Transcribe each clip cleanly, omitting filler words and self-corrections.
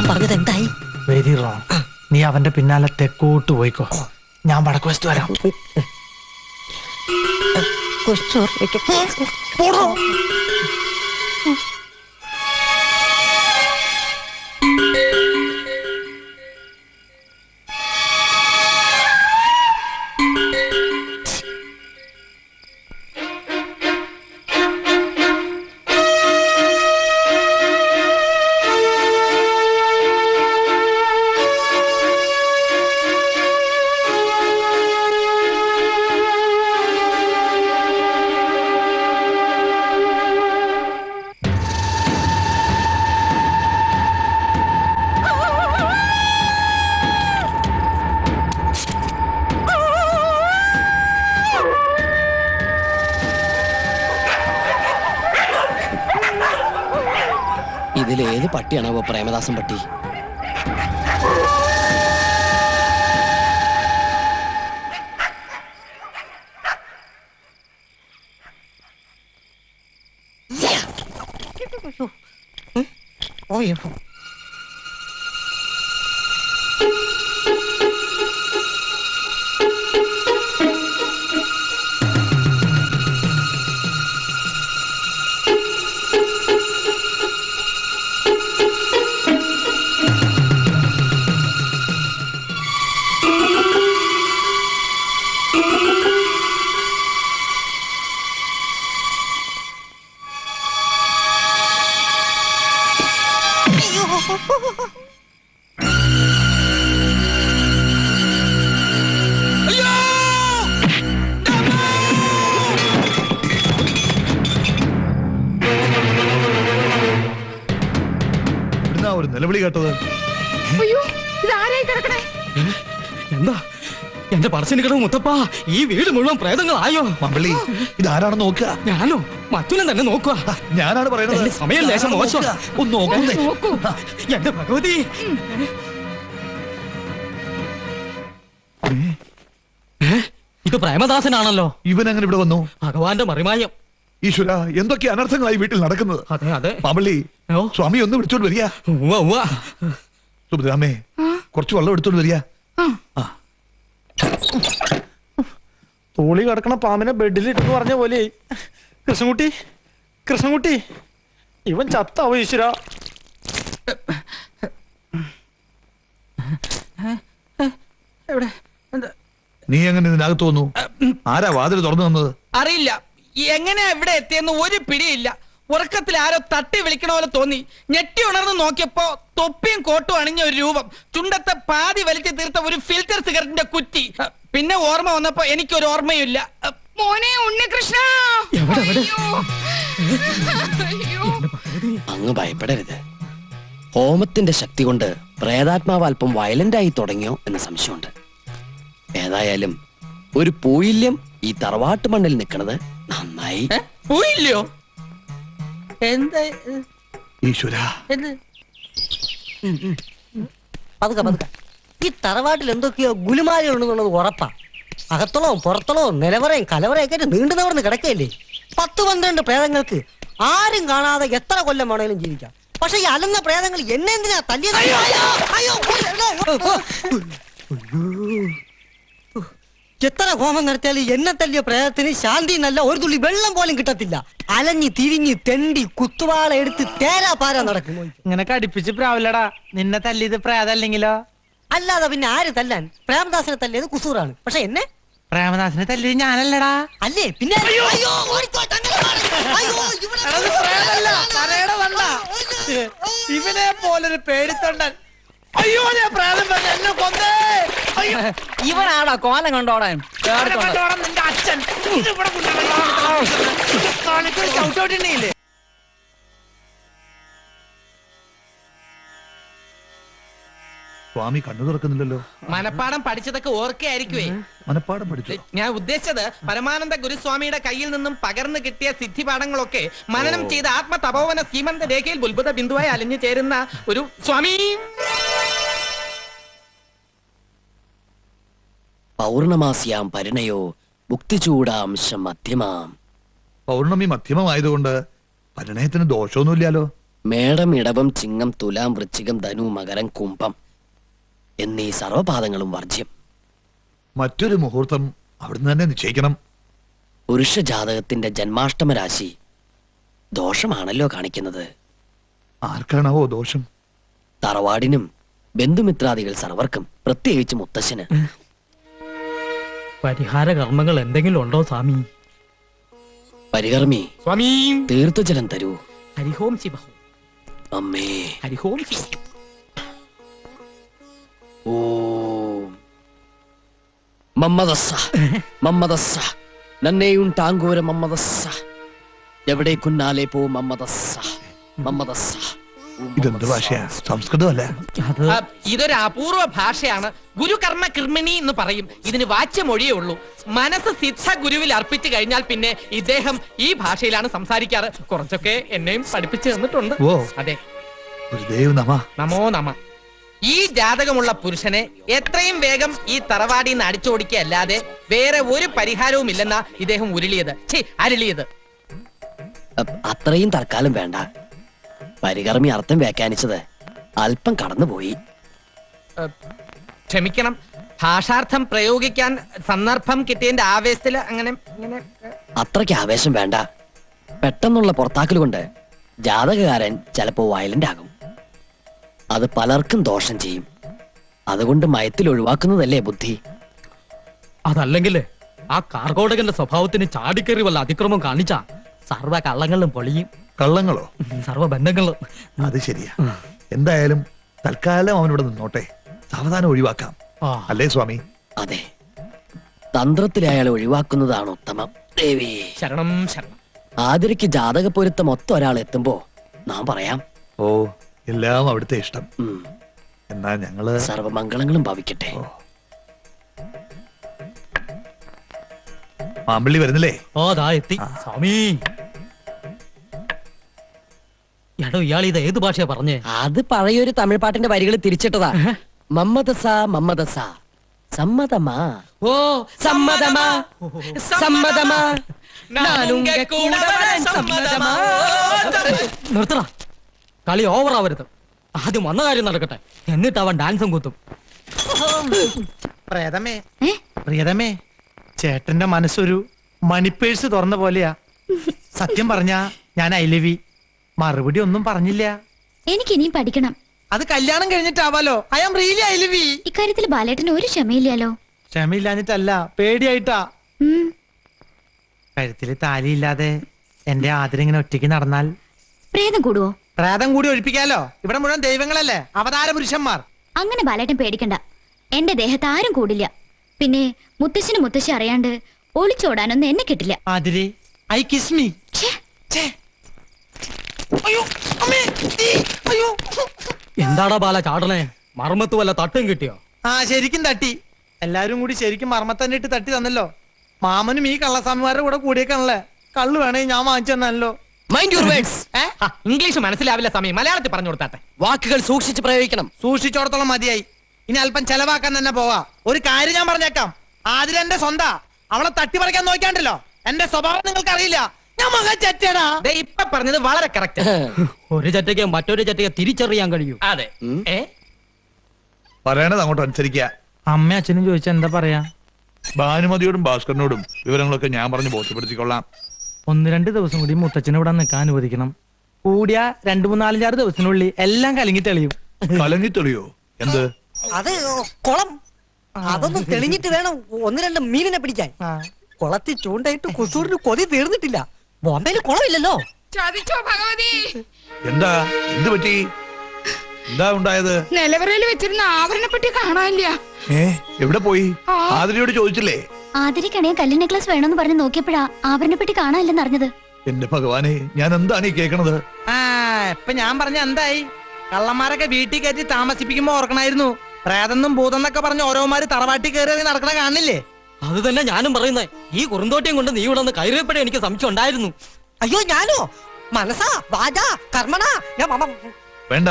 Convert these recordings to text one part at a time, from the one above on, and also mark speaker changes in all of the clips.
Speaker 1: പറഞ്ഞത് എന്തായി?
Speaker 2: Very wrong. നീ അവന്റെ പിന്നാലെ തെക്കോട്ട് പോയിക്കോ, ഞാൻ വടക്ക് വശത്ത് വരാം.
Speaker 1: ഇതിലേത് പട്ടിയാണോ പ്രേമദാസൻ പട്ടി?
Speaker 3: ഒരു നിലവിളി കേട്ടത്?
Speaker 1: എന്താ എന്റെ പറശ്ശിനി കിടവ് മുത്തപ്പാ, ഈ വീട് മുഴുവൻ പ്രേതങ്ങളായോ?
Speaker 3: മമ്പള്ളി, ഇതാരാണെന്ന് നോക്കുക.
Speaker 1: ഞാനോ? മറ്റുനം തന്നെ നോക്കുക.
Speaker 3: ഞാനാണ് പറയുന്നത്.
Speaker 1: സമയം ലേശം മോശം.
Speaker 3: ഒന്ന് നോക്കൂ.
Speaker 1: എന്റെ ഭഗവതി, ഇത് പ്രേമദാസനാണല്ലോ.
Speaker 3: ഇവൻ അങ്ങനെ ഇവിടെ വന്നു?
Speaker 1: ഭഗവാന്റെ മറിമായം.
Speaker 3: ഈശ്വര, എന്തൊക്കെ അനർത്ഥങ്ങളായി വീട്ടിൽ നടക്കുന്നത്.
Speaker 1: അതെ അതെ.
Speaker 3: മമ്പള്ളി, സ്വാമി ഒന്ന് വിളിച്ചോണ്ട് വരിക. സുഭദ്രാമേ, കുറച്ച് വെള്ളം എടുത്തോണ്ട് വരിക.
Speaker 2: തോളി കിടക്കണ പാമ്പിനെ ബെഡിലിട്ടെന്ന് പറഞ്ഞ പോലെ. കൃഷ്ണൻകുട്ടി, കൃഷ്ണൻകുട്ടി, ഇവൻ ചത്താവോ ഈശ്വര?
Speaker 3: നീ എങ്ങനെ ഇതിനകത്ത് വന്നു? ആരാ വാതിൽ തുറന്നു വന്നത്?
Speaker 4: അറിയില്ല. എങ്ങനെയാ ഇവിടെ എത്തിയെന്ന് ഒരു പിടിയില്ല. ഉറക്കത്തിൽ ആരോ തട്ടി വിളിക്കണ പോലെ തോന്നി. ഞെട്ടി ഉണർന്ന് നോക്കിയപ്പോ തൊപ്പിയും കോട്ടും അണിഞ്ഞ ഒരു രൂപം, ചുണ്ടത്തെ പാതി വലിച്ചു തീർത്ത ഒരു ഫിൽറ്റർ സിഗരറ്റിന്റെ കുറ്റി. പിന്നെ ഓർമ്മ വന്നപ്പോ എനിക്കൊരു ഓർമ്മയില്ല. മോനെ ഉണ്ണികൃഷ്ണ,
Speaker 1: അങ്ങ് ഭയപ്പെടരുത്. ഹോമത്തിന്റെ ശക്തി കൊണ്ട് പ്രേതാത്മാവ് അല്പം വയലന്റ് ആയി തുടങ്ങിയോ എന്ന് സംശയമുണ്ട്. ഏതായാലും ഒരു പൂയില്യം ഈ തറവാട്ട് മണ്ണിൽ നിൽക്കണത് നന്നായി.
Speaker 4: പൂയില്ലോ? എന്താ
Speaker 3: ഈശ്വര,
Speaker 5: പതുക്കെ പതുക്കെ. ഈ തറവാട്ടിൽ എന്തൊക്കെയോ ഗുലുമാലുണ്ടെന്നുള്ളത് ഉറപ്പാ. അകത്തളവും പുറത്തളവും നിലവറയും കലവറയൊക്കെ നീണ്ടു നിവർന്ന് കിടക്കയില്ലേ. 10-12 പ്രേതങ്ങൾക്ക് ആരും കാണാതെ എത്ര കൊല്ലം വേണേലും ജീവിക്കാം. പക്ഷെ ഈ അലന്ന പ്രേതങ്ങൾ എന്നെ എന്തിനാ തല്ലിയത്? എത്ര ഹോമം നടത്തിയാലും എന്നെ തല്ലിയ പ്രേതത്തിന് ശാന്തി നല്ല ഒരു തുള്ളി വെള്ളം പോലും കിട്ടത്തില്ല. അലഞ്ഞി തിരിഞ്ഞ് തെണ്ടി കുത്തുവാള എടുത്ത് തേരാ പാരാ നടക്കും.
Speaker 2: ഇങ്ങനെ കടിപ്പിച്ച് പ്രാവില്ലടാ. നിന്നെ തല്ലിയത് പ്രേതല്ലെങ്കിലോ?
Speaker 5: അല്ലാതെ പിന്നെ ആര് തല്ലാൻ? പ്രേമദാസനെ തല്ലിയത് കുസൂറാണ്. പക്ഷെ എന്നെ
Speaker 2: പ്രേമദാസനെ തല്ലിയത് ഞാനല്ലടാ.
Speaker 5: അല്ലേ പിന്നെ?
Speaker 4: ഇവനെ പോലൊരു പേടിത്തൊണ്ടൻ. അയ്യോ, ഞാൻ പ്രായം പറഞ്ഞ എന്നെ കൊന്നേ.
Speaker 6: ഇവനാടാ കോലം കണ്ടോടാൻ.
Speaker 4: നിന്റെ അച്ഛൻ ചവിട്ടോട്ടില്ലേ?
Speaker 3: സ്വാമി കണ്ണു തുറക്കുന്നില്ലല്ലോ.
Speaker 4: മനപ്പാടം പഠിച്ചതൊക്കെ ഓർക്കയായിരിക്കുവേ.
Speaker 3: മനപ്പാടം പഠിച്ചു?
Speaker 4: ഞാൻ ഉദ്ദേശിച്ചത് പരമാനന്ദ ഗുരുസ്വാമിയുടെ കയ്യിൽ നിന്നും പകർന്നു കിട്ടിയ സിദ്ധിപാഠങ്ങളൊക്കെ മനനം ചെയ്ത ആത്മതപോവന സീമന്ത രേഖയിൽ ബുൽബുധ ബിന്ദുവായി അലിഞ്ഞു ചേരുന്ന ഒരു സ്വാമി.
Speaker 1: പൗർണമാസ്യാം പരിണയോ മുക്തിചൂടാംശം മധ്യമാം.
Speaker 3: പൗർണമി മധ്യമമായതുകൊണ്ട് പരിണയത്തിന് ദോഷമൊന്നുമില്ലല്ലോ.
Speaker 1: മേടം, ഇടവം, ചിങ്ങം, തുലാം, വൃശ്ചികം, ധനു, മകരം, കുംഭം എന്നീ സർവപാദങ്ങളും വർജ്യം.
Speaker 3: മറ്റൊരു മുഹൂർത്തം അവിടുന്ന് തന്നെ നിശ്ചയിക്കണം.
Speaker 1: പുരുഷ ജാതകത്തിന്റെ ജന്മാഷ്ടമ രാശി ദോഷമാണല്ലോ കാണിക്കുന്നത്.
Speaker 3: ആർക്കാണാവോ ദോഷം?
Speaker 1: തറവാടിനും ബന്ധുമിത്രാദികൾ സർവർക്കും, പ്രത്യേകിച്ച് മുത്തശ്ശന്.
Speaker 6: പരിഹാര കർമ്മങ്ങൾ എന്തെങ്കിലും ഉണ്ടോ സ്വാമി?
Speaker 1: പരികർമ്മി,
Speaker 6: സ്വാമി
Speaker 1: തീർത്ഥജലം തരൂ.
Speaker 6: ഹരിഹോം ശിവഹോം.
Speaker 1: അമ്മേ.
Speaker 6: ഹരിഹോം ശിവ.
Speaker 1: ഓം മമ്മദസ്സ മമ്മദസ്സ നന്നേയുണ്ടാങ്കൂര മമ്മദസ്സ എവിടേക്കുന്നാലേ പോ മമ്മദസ്സ മമ്മദസ്സ.
Speaker 3: ഇതെന്ത് ഭാഷയാ? സംസ്കൃതമല്ല.
Speaker 6: അത്
Speaker 4: ഇതൊരു അപൂർവ ഭാഷയാണ്. ഗുരുകർമ്മ കൃമിണി എന്ന് പറയും. ഇതിന് വാച്യമൊഴിയേ ഉള്ളൂ. മനസ്സ് സിദ്ധ ഗുരുവിൽ അർപ്പിച്ചു കഴിഞ്ഞാൽ പിന്നെ ഇദ്ദേഹം ഈ ഭാഷയിലാണ് സംസാരിക്കാറ്. കുറച്ചൊക്കെ എന്നെയും പഠിപ്പിച്ചു തന്നിട്ടുണ്ട്.
Speaker 3: ഓ.
Speaker 4: അതെ.
Speaker 3: ഗുരുദേവ് നമ.
Speaker 4: നമോ നമ. ഈ ജാതകമുള്ള പുരുഷനെ എത്രയും വേഗം ഈ തറവാടിൽ നിന്ന് അടിച്ചോടിക്കല്ലാതെ വേറെ ഒരു പരിഹാരവും ഇല്ലെന്നാ ഇദ്ദേഹം അരുളിയത്.
Speaker 1: അത്രയും തൽക്കാലം വേണ്ട. പരികർമ്മി അർത്ഥം വ്യാഖ്യാനിച്ചത് അല്പം കടന്നുപോയി.
Speaker 4: ക്ഷമിക്കണം. ഭാഷാർത്ഥം പ്രയോഗിക്കാൻ സന്ദർഭം കിട്ടിയതിന്റെ ആവേശത്തില് അങ്ങനെ ഇങ്ങനെ.
Speaker 1: അത്രയ്ക്ക് ആവേശം വേണ്ട. പെട്ടെന്നുള്ള പുറത്താക്കൽ കൊണ്ട് ജാതകകാരൻ ചിലപ്പോ വയലന്റ് ആകും. അത് പലർക്കും ദോഷം ചെയ്യും. അതുകൊണ്ട് മയത്തിൽ ഒഴിവാക്കുന്നതല്ലേ ബുദ്ധി.
Speaker 6: അതല്ലെങ്കിലേ ആ കാർഗോടകന്റെ സ്വഭാവത്തിന് ചാടിക്കേറി വല്ല അതിക്രമം കാണിച്ചാ സർവ്വ കള്ളങ്ങളും പൊളിയും.
Speaker 3: കള്ളങ്ങളോ?
Speaker 6: സർവ്വ ബന്ധങ്ങളും.
Speaker 3: അത് ശരിയാ. എന്തായാലും തൽക്കാലം അവനിവിടെ നിന്നോട്ടെ. സാവധാനം ഒഴിവാക്കാം. അല്ലേ സ്വാമി?
Speaker 1: അതെ, തന്ത്രത്തിൽ അയാളെ ഒഴിവാക്കുന്നതാണ് ഉത്തമം. ദേവി
Speaker 4: ശരണം ശരണം.
Speaker 1: ആതിരയ്ക്ക് ജാതക പൊരുത്തം ഒരാൾ എത്തുമ്പോ നാം പറയാം.
Speaker 3: ഓ, എല്ലാം അവിടുത്തെ ഇഷ്ടം. എന്നാ ഞങ്ങള്
Speaker 1: സർവമംഗളങ്ങളും ഭവിക്കട്ടെ.
Speaker 3: മാമ്പള്ളി വരുന്നില്ലേ?
Speaker 6: ദാ എത്തി സ്വാമി. എടോ, ഇയാൾ ഇത് ഏത് ഭാഷയാ പറഞ്ഞേ?
Speaker 1: അത് പഴയൊരു തമിഴ് പാട്ടിന്റെ വരികൾ തിരിച്ചിട്ടതാ. മമ്മദസ മമ്മദസ സമ്മതമാ.
Speaker 4: ഓ
Speaker 1: സമ്മതമാ സമ്മതമാ
Speaker 6: നിർത്തറ. കളി ഓവറാവരുത്. ആദ്യം വന്ന കാര്യം നടക്കട്ടെ, എന്നിട്ട് അവൻ ഡാൻസും കുത്തും.
Speaker 2: പ്രിയതമേ, പ്രിയതമേ, ചേട്ടന്റെ മനസ്സൊരു മണിപ്പേഴ്സ് തുറന്ന പോലെയാ. സത്യം പറഞ്ഞാ ഞാൻ ഐലവി. മറുപടി ഒന്നും പറഞ്ഞില്ല.
Speaker 7: എനിക്ക് ഇനിയും പഠിക്കണം.
Speaker 2: അത് കല്യാണം കഴിഞ്ഞിട്ടാവാലോ. I am really ഐലവി.
Speaker 7: ഇക്കാര്യത്തിൽ ബാലേട്ടന് ഒരു ക്ഷമയില്ലല്ലോ.
Speaker 2: ക്ഷമയില്ലാഞ്ഞിട്ടല്ല, പേടിയായിട്ടാ. കഴുത്തില് താലിയില്ലാതെ എന്റെ ആദരിങ്ങനെ ഒറ്റയ്ക്ക് നടന്നാൽ
Speaker 7: പ്രേതം കൂടുവോ?
Speaker 2: പ്രേതം കൂടി ഒഴിപ്പിക്കാലോ. ഇവിടെ മുഴുവൻ ദൈവങ്ങളല്ലേ, അവതാര പുരുഷന്മാർ.
Speaker 7: അങ്ങനെ ബാലേട്ടൻ പേടിക്കണ്ട. എന്റെ ദേഹത്ത് ആരും കൂടില്ല. പിന്നെ മുത്തശ്ശന് മുത്തശ്ശി അറിയാണ്ട് ഒളിച്ചോടാനൊന്നും എന്നെ കിട്ടില്ല.
Speaker 2: ആതിരെ, ഐ കിസ് മീ.
Speaker 6: എന്താടാ ബാല ചാടണേ? മർമ്മത്ത് വല്ല തട്ടും കിട്ടിയോ?
Speaker 2: ആ, ശരിക്കും തട്ടി. എല്ലാരും കൂടി ശരിക്കും മർമ്മത്തന്നെ ഇട്ട് തട്ടി തന്നല്ലോ. മാമനും ഈ കള്ളസ്വാമിമാരുടെ കൂടെ കൂടിയേക്കാണല്ലേ. കള്ളു വേണേ ഞാൻ വാങ്ങിച്ചു തന്നല്ലോ.
Speaker 1: Mind your words.
Speaker 4: ഇംഗ്ലീഷ് മനസ്സിലാവില്ല സമയം, മലയാളത്തിൽ പറഞ്ഞു കൊടുത്താട്ടെ.
Speaker 1: വാക്കുകൾ സൂക്ഷിച്ച് പ്രയോഗിക്കണം.
Speaker 2: സൂക്ഷിച്ചോടത്തോളം മതിയായി. ഇനി അല്പം ചെലവാക്കാൻ തന്നെ പോവാ. ഒരു കാര്യം ഞാൻ പറഞ്ഞേക്കാം. ആതിര എന്റെ സ്വന്താ. അവളെ തട്ടിപ്പറിക്കാൻ നോക്കിയാണ്ടല്ലോ. എന്റെ സ്വഭാവം നിങ്ങൾക്ക് അറിയില്ല. ഞാൻ മകൻ ചെറ്റടാ.
Speaker 4: ഇപ്പൊ പറഞ്ഞത് വളരെ കറക്റ്റ്.
Speaker 6: ഒരു ചറ്റയ്ക്ക് മറ്റൊരു ചറ്റയ്ക്ക് തിരിച്ചറിയാൻ കഴിയൂ.
Speaker 4: അതെ.
Speaker 3: പറയണത് അങ്ങോട്ട് അനുസരിക്കുക.
Speaker 2: അമ്മ അച്ഛനും ചോദിച്ചാ എന്താ പറയാ?
Speaker 3: ഭാനുമതിയോടും ഭാസ്കരനോടും വിവരങ്ങളൊക്കെ ഞാൻ പറഞ്ഞ് ബോധ്യപ്പെടുത്തിക്കൊള്ളാം.
Speaker 2: 1-2 ദിവസം കൂടി മുത്തച്ഛനെ ഇവിടെ നിൽക്കാൻ അനുവദിക്കണം. കൂടിയ 2-3-4-5 ദിവസത്തിനുള്ളിൽ എല്ലാം കലങ്ങി തെളിയും.
Speaker 3: കലങ്ങി തെളിയോ? എന്ത്?
Speaker 5: അത് കുളം. അതൊന്നും തെളിഞ്ഞിട്ട് വേണം 1-2 മീനിനെ പിടിക്കാൻ. കുളത്തിൽ ചൂണ്ടായിട്ട് കുസൂറിന് കൊതി തീർന്നിട്ടില്ല. ബോംബെയിൽ കുളമില്ലല്ലോ.
Speaker 3: എന്താ? എന്ത് പറ്റി? എന്താ ഉണ്ടായത്?
Speaker 8: നിലവറയിൽ വെച്ചിരുന്ന ആഭരണപ്പെട്ടി കാണാനില്ല.
Speaker 3: എവിടെ പോയി? ആതിരയോട് ചോദിച്ചില്ലേ?
Speaker 7: ആതിരക്കണേ കല്ല് നെക്ലസ് വേണമെന്ന് പറഞ്ഞ് നോക്കിയപ്പോഴാ ആഭരണപ്പെട്ടി കാണാനില്ലെന്ന് അറിഞ്ഞത്.
Speaker 3: എന്റെ ഭഗവാനെ, ഞാൻ എന്താണ് ഈ കേൾക്കണത്?
Speaker 2: ഇപ്പൊ ഞാൻ പറഞ്ഞ എന്തായി? കള്ളന്മാരൊക്കെ വീട്ടിൽ കയറ്റി താമസിപ്പിക്കുമ്പോ ഓർക്കണായിരുന്നു. പ്രേതെന്നും ഭൂതെന്നൊക്കെ പറഞ്ഞ് ഓരോമാര് തറവാട്ടി കയറി നടക്കണ കാണില്ലേ?
Speaker 6: അത് തന്നെ ഞാനും പറയുന്നേ. ഈ കുറുന്തോട്ടിയും കൊണ്ട് നീ ഇവിടെ നിന്ന് കയറിയപ്പോഴേ എനിക്ക് സംശയം ഉണ്ടായിരുന്നു.
Speaker 5: അയ്യോ, ഞാനോ? മനസ്സാ വാചാ കർമ്മണ.
Speaker 3: വേണ്ട,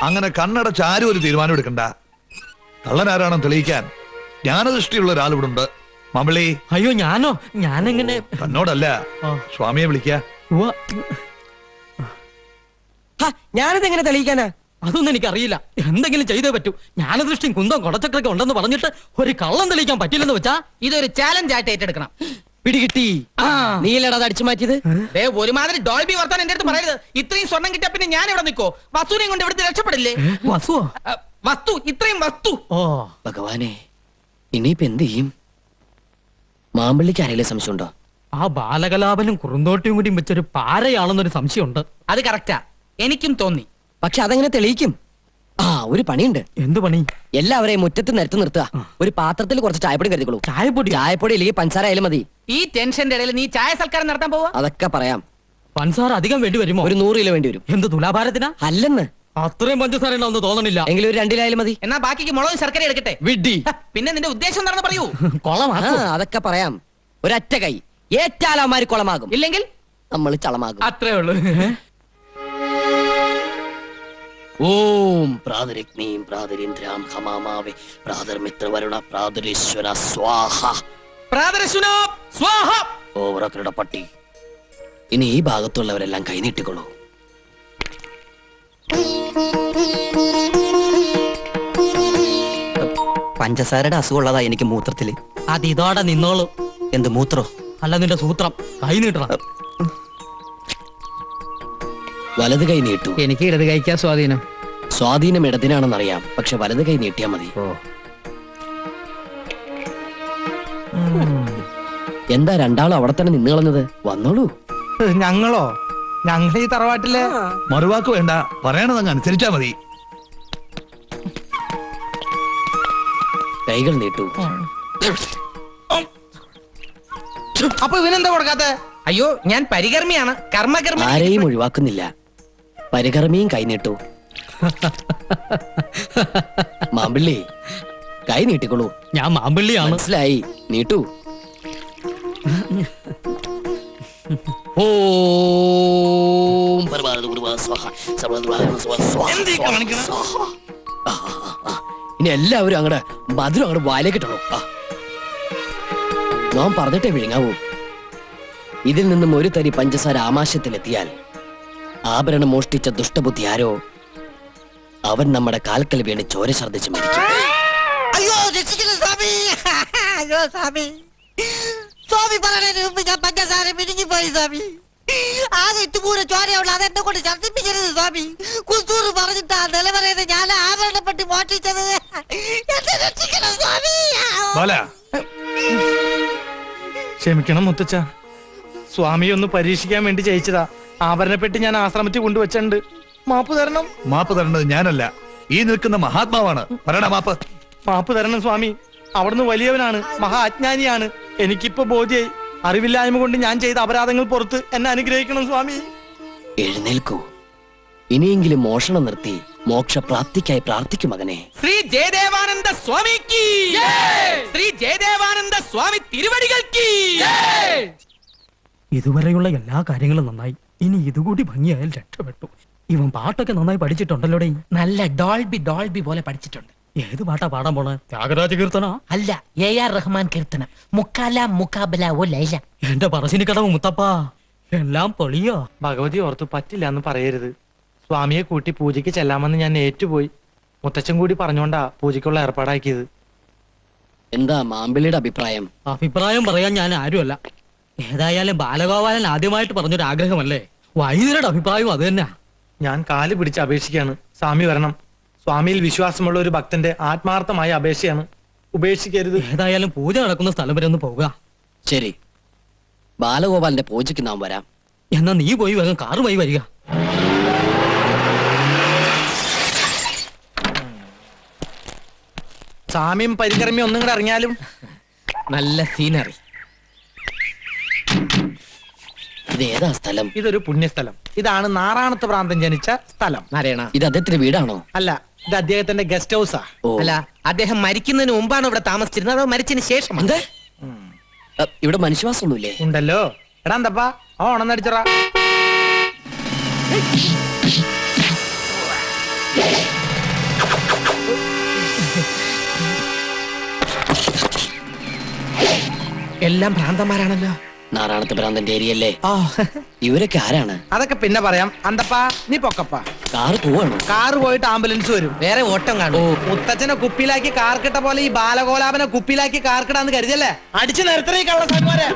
Speaker 3: അങ്ങനെ കണ്ണടച്ച് ആരും ഒരു തീരുമാനം എടുക്കണ്ട. കള്ളനാരാണെന്ന് തെളിയിക്കാൻ ജ്ഞാനദൃഷ്ടിയുള്ള ഒരാളിവിടെ ഉണ്ട്. മമ്പളി.
Speaker 6: അയ്യോ, ഞാനോ? ഞാനെങ്ങനെ?
Speaker 3: തന്നോടല്ല, സ്വാമിയെ വിളിക്ക.
Speaker 5: ഞാനിത് എങ്ങനെ തെളിയിക്കാനാ?
Speaker 6: അതൊന്നും എനിക്കറിയില്ല. എന്തെങ്കിലും ചെയ്തേ പറ്റൂ. ജ്ഞാനദൃഷ്ടിയും കുന്തം കൊടച്ചക്രൊക്കെ ഉണ്ടെന്ന് പറഞ്ഞിട്ട് ഒരു കള്ളം തെളിയിക്കാൻ പറ്റില്ലെന്ന് വെച്ചാ
Speaker 4: ഇതൊരു ചാലഞ്ച് ആയിട്ട് ഏറ്റെടുക്കണം.
Speaker 1: പിടികിട്ടി. നീലടാ അത് അടിച്ചു മാറ്റിയത്.
Speaker 4: ഒരുമാതിരി ഡോൾബി വർത്താൻ എന്റെ അടുത്ത് പറയരുത്. ഇത്രയും സ്വർണം കിട്ടിയ പിന്നെ ഞാൻ ഇവിടെ നിൽക്കോ? വസ്തുവിനെയും കൊണ്ട് ഇവിടുത്തെ രക്ഷപ്പെടില്ലേ?
Speaker 6: വസുവോ?
Speaker 4: വസ്തു, ഇത്രയും വസ്തു.
Speaker 6: ഓ
Speaker 1: ഭഗവാനെ, ഇനിയിപ്പോ എന്ത് ചെയ്യും? മാമ്പള്ളിക്ക് ആരെങ്കിലും സംശയമുണ്ടോ?
Speaker 6: ആ ബാലകലാപനും കുറുന്തോട്ടിയും കൂടി വെച്ചൊരു പാരയാണെന്നൊരു സംശയമുണ്ട്.
Speaker 4: അത് കറക്റ്റാ, എനിക്കും തോന്നി.
Speaker 1: പക്ഷെ അതെങ്ങനെ തെളിയിക്കും? ഒരു പണിയുണ്ട്.
Speaker 6: എന്ത് പണി?
Speaker 1: എല്ലാവരെയും മുറ്റത്ത് നിരത്തി നിർത്തുക. ഒരു പാത്രത്തിൽ കുറച്ച് ചായപ്പൊടി കരുതിക്കോളൂ.
Speaker 6: ചായപ്പൊടി?
Speaker 1: ചായപ്പൊടി ഇല്ലെങ്കിൽ പഞ്ചസാര ആയാലും മതി.
Speaker 4: ഈ ടെൻഷന്റെ ഇടയിൽ നീ ചായ സൽക്കാരം നടത്താൻ പോവാ?
Speaker 1: അതൊക്കെ പറയാം.
Speaker 6: പഞ്ചസാര അധികം വേണ്ടി വരുമോ?
Speaker 1: ഒരു 100 കിലോ വേണ്ടി വരും.
Speaker 6: എന്ത് തുലാഭാരത്തിനാ?
Speaker 1: അല്ലെന്ന്.
Speaker 6: അത്രയും പഞ്ചസാര ഉണ്ടാവുന്ന തോന്നണില്ല.
Speaker 1: എങ്കിലും ഒരു 2 കിലോ ആയാലും മതി.
Speaker 4: എന്നാ ബാക്കിക്ക് മുളകും ശർക്കര എടുക്കട്ടെ.
Speaker 1: വിഡ്ഢി.
Speaker 4: പിന്നെ നിന്റെ ഉദ്ദേശം എന്താണെന്ന് പറയൂ.
Speaker 6: കൊളമാക്കോ?
Speaker 1: അതൊക്കെ പറയാം. ഒരൊറ്റ കൈ ഏറ്റാലമാര് കുളമാകും,
Speaker 4: ഇല്ലെങ്കിൽ
Speaker 1: നമ്മൾ ചളമാകും.
Speaker 6: അത്രേ ഉള്ളൂ.
Speaker 1: ഓം പ്രാതരഗ്നീം പ്രാതരീന്ദ്രാം ഹമാമാവേ പ്രാതർമിത്രവരുണ പ്രാതരീശ്വര സ്വാഹ.
Speaker 4: പ്രാതരശുനോ സ്വാഹ.
Speaker 1: ഓവറക്കരുടെ പട്ടി. ഇനി ഈ ഭാഗത്തുള്ളവരെല്ലാം കൈനീട്ടിക്കൊള്ളൂ.
Speaker 5: പഞ്ചസാരയുടെ അസുഖമുള്ളതാ എനിക്ക് മൂത്രത്തില്.
Speaker 6: അത് ഇതോടെ നിന്നോളൂ.
Speaker 5: എന്ത് മൂത്രോ?
Speaker 6: അല്ല നിന്റെ സൂത്രം. കൈ നീട്ടണം.
Speaker 1: വലത് കൈ നീട്ടു.
Speaker 4: എനിക്ക് ഇടത് കഴിക്കാൻ സ്വാധീനം.
Speaker 1: സ്വാധീനം ഇടതിനാണെന്നറിയാം, പക്ഷെ വലത് കൈ നീട്ടിയാ മതി. എന്താ രണ്ടാളും അവിടെ തന്നെ നിന്ന് കളഞ്ഞത്? വന്നോളൂ.
Speaker 2: ഞങ്ങളോ? ഞങ്ങൾ ഈ തറവാട്ടിലെ
Speaker 3: മറുവാക്ക് വേണ്ട, പറയണതങ്ങ് അനുസരിച്ചാ മതി.
Speaker 1: കൈകൾ നീട്ടു.
Speaker 2: അപ്പൊ ഇവനെന്താ കൊടുക്കാത്ത?
Speaker 4: അയ്യോ, ഞാൻ പരികർമ്മിയാണ്, കർമ്മകർമ്മി.
Speaker 1: ആരെയും ഒഴിവാക്കുന്നില്ല. പരികർമ്മിയും കൈ നീട്ടു. മാമ്പിള്ളി, കൈ നീട്ടിക്കൊള്ളൂ.
Speaker 6: ഞാൻ മാമ്പിള്ളിയാണ്.
Speaker 1: മനസ്സിലായി, നീട്ടു. ഓം പരമാനന്ദ ഗുരുവാ സ്വാഹ സർവ്വധർമ്മ സ്വാഹ സ്വാഹ. ഇനി എല്ലാവരും അങ്ങടെ മധുരം അങ്ങോട്ട് വായിലേക്ക് ഇട്ടണോ. നാം പറഞ്ഞിട്ടേ വിഴുങ്ങാവൂ. ഇതിൽ നിന്നും ഒരു തരി പഞ്ചസാര ആമാശയത്തിലെത്തിയാൽ ആഭരണം മോഷ്ടിച്ച ദുഷ്ടബുദ്ധി ആരോ അവൻ നമ്മുടെ കാൽക്കൽ വീണ് ചോര ഛർദ്ദിച്ച് മരിക്കും.
Speaker 5: അയ്യോ രക്ഷിക്കണം സ്വാമി. അയ്യോ സ്വാമി, സ്വാമി പറയുന്നതിന് മുമ്പ് ഞാൻ പഞ്ചസാര പിരിഞ്ഞു പോയി സ്വാമി. ആകെ ഇട്ടുപൂര ചോരയുള്ള അതെന്നെ കൊണ്ട് ഛർദ്ദിപ്പിക്കരുത് സ്വാമി. കുസ്തൂർ പറഞ്ഞിട്ടാ നിലവറയത് ഞാൻ ആഭരണപ്പെട്ടി മോഷ്ടിച്ചത്. എന്നെ രക്ഷിക്കണം സ്വാമി.
Speaker 3: ബാല,
Speaker 2: ക്ഷമിക്കണം മുത്തച്ഛ, സ്വാമി ഒന്ന് പരീക്ഷിക്കാൻ വേണ്ടി ജയിച്ചതാ. ആഭരണപ്പെട്ടി ഞാൻ ആശ്രമത്തിൽ കൊണ്ടുവച്ചിട്ടുണ്ട്. മാപ്പ് തരണം.
Speaker 3: മാപ്പ് തരേണ്ടത് ഞാനല്ല, ഈ നിൽക്കുന്ന മഹാത്മാവാണ്. പറയണ മാപ്പ്.
Speaker 2: മാപ്പ് തരണം സ്വാമി. അവിടുന്ന് വലിയവനാണ്, മഹാ അജ്ഞാനിയാണ്. എനിക്കിപ്പോ ബോധ്യായി. അറിവില്ലായ്മ കൊണ്ട് ഞാൻ ചെയ്ത അപരാധങ്ങൾ പുറത്ത് എന്നെ അനുഗ്രഹിക്കണം സ്വാമി.
Speaker 1: എഴുന്നേൽക്കൂ. ഇനിയെങ്കിലും മോഷണം നിർത്തി മോക്ഷപ്രാപ്തിക്കായി പ്രാർത്ഥിക്കും മകനെ.
Speaker 4: ശ്രീ ജയദേവാനന്ദ സ്വാമിക്ക്, ശ്രീ ജയദേവാനന്ദ സ്വാമി തിരുവടികൾക്ക്.
Speaker 6: ഇതുവരെയുള്ള എല്ലാ കാര്യങ്ങളും നന്നായി. ഇനി ഇതുകൂടി ഭംഗിയായാൽ രക്ഷപ്പെട്ടു. ഇവൻ പാട്ടൊക്കെ നന്നായി പഠിച്ചിട്ടുണ്ടല്ലോടെ.
Speaker 4: നല്ല ഡോൾബി പോലെ പഠിച്ചിട്ടുണ്ട്.
Speaker 6: ഏത് പാട്ടാ പാടാൻ പോണേ? ത്യാഗരാജ കീർത്തന?
Speaker 4: അല്ല, AR റഹ്മാൻ കീർത്തനം. മുക്കാല മുക്കാബല ഓ ലൈല.
Speaker 6: എന്റെ പറശ്ശിനിക്കടവ് മുത്തപ്പാ, എല്ലാം പൊളിയോ.
Speaker 2: ഭഗവതി ഓർത്തു പറ്റില്ല എന്ന് പറയരുത്. സ്വാമിയെ കൂട്ടി പൂജയ്ക്ക് ചെല്ലാമെന്ന് ഞാൻ ഏറ്റുപോയി. മുത്തച്ഛൻ കൂടി പറഞ്ഞോണ്ടാ പൂജയ്ക്കുള്ള ഏർപ്പാടാക്കിയത്.
Speaker 1: എന്താ മാമ്പിളിയുടെ അഭിപ്രായം?
Speaker 6: അഭിപ്രായം പറയാൻ ഞാൻ ആരുമല്ല. ഏതായാലും ബാലഗോപാലൻ ആദ്യമായിട്ട് പറഞ്ഞൊരു ആഗ്രഹമല്ലേ. വൈദ്യരുടെ അഭിപ്രായവും അത് തന്നെ.
Speaker 2: ഞാൻ കാല് പിടിച്ച് അപേക്ഷിക്കുകയാണ്, സ്വാമി വരണം. സ്വാമിയിൽ വിശ്വാസമുള്ള ഒരു ഭക്തന്റെ ആത്മാർത്ഥമായ അപേക്ഷയാണ്, ഉപേക്ഷിക്കരുത്.
Speaker 6: ഏതായാലും പൂജ നടക്കുന്ന സ്ഥലം വരെ ഒന്ന് പോവുക.
Speaker 1: ശരി, ബാലഗോപാലിന്റെ പൂജയ്ക്ക് നാം വരാം.
Speaker 6: എന്നാ നീ പോയി വേഗം കാറുമായി വരിക.
Speaker 2: സ്വാമിയും പരികർമ്മിയും ഒന്നും കൂടെ ഇറങ്ങിയാലും.
Speaker 4: നല്ല സീനറി.
Speaker 1: ഇത് ഏതാ സ്ഥലം?
Speaker 2: ഇതൊരു പുണ്യസ്ഥലം. ഇതാണ് നാറാണത്ത് പ്രാന്തൻ ജനിച്ച സ്ഥലം.
Speaker 4: നാരായണ,
Speaker 1: ഇത് അദ്ദേഹത്തിന്റെ വീടാണോ?
Speaker 2: അല്ല, ഇത് അദ്ദേഹത്തിന്റെ ഗസ്റ്റ് ഹൗസാ.
Speaker 1: ഓ,
Speaker 4: അല്ല, അദ്ദേഹം മരിക്കുന്നതിന് മുമ്പാണ് ഇവിടെ താമസിച്ചിരുന്നത്, അതോ മരിച്ചതിന് ശേഷം?
Speaker 1: എന്ത്? ഇവിടെ മനുഷ്യവാസമൊന്നുമില്ലേ?
Speaker 2: ഉണ്ടല്ലോ. എടാ എന്തപ്പാ ഓണന്നടിച്ചറാ.
Speaker 4: എല്ലാം ഭ്രാന്തന്മാരാണല്ലോ.
Speaker 1: നാരായണത്തെ ഭ്രാന്തന്റെ ഏരിയല്ലേ?
Speaker 2: ആ
Speaker 1: ഇവരൊക്കെ ആരാണ്?
Speaker 2: അതൊക്കെ പിന്നെ പറയാം. അന്തപ്പാ നീ പൊക്കപ്പാ.
Speaker 1: കാറ് പോവാണോ?
Speaker 2: കാറ് പോയിട്ട് ആംബുലൻസ് വരും. വേറെ ഓട്ടം കാണും. മുത്തച്ഛനെ കുപ്പിയിലാക്കി കാർക്കിട്ട പോലെ ഈ ബാലഗോലാപനെ കുപ്പിയിലാക്കി കാർക്കിടാന്ന് കരുതിയല്ലേ? അടിച്ചു നിർത്തണേ കള്ള സാന്മാരെ.